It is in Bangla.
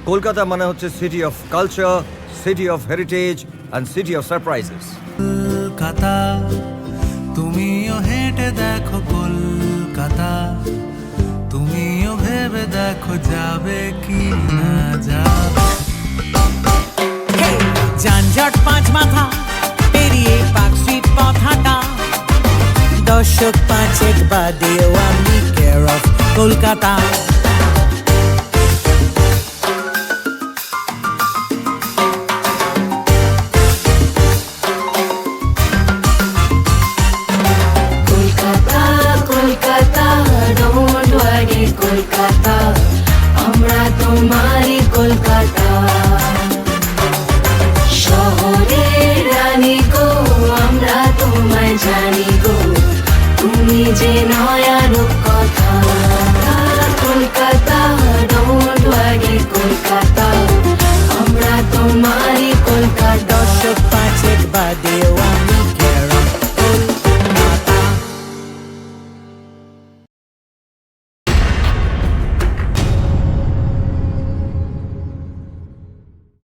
কলকাতা মানে হচ্ছে city of culture, city of heritage and city of surprises. Kolkata, তুমিও হেঁটে দেখো কলকাতা, তুমিও ভেবে দেখো যাবে কি না যাবে। যানজট পাঁচ মাথা পেরিয়ে পার্ক স্ট্রিট পথ হাঁটা, দশক পাঁচেক বাদেও আমি কেয়ার অফ কলকাতা। কলকাতা, আমরা তোমারই কলকাতা, শহরের রানী গো, আমরা তোমায় জানি গো, তুমি যে নয়া রূপকথা। Kolkata, don't worry Kolkata.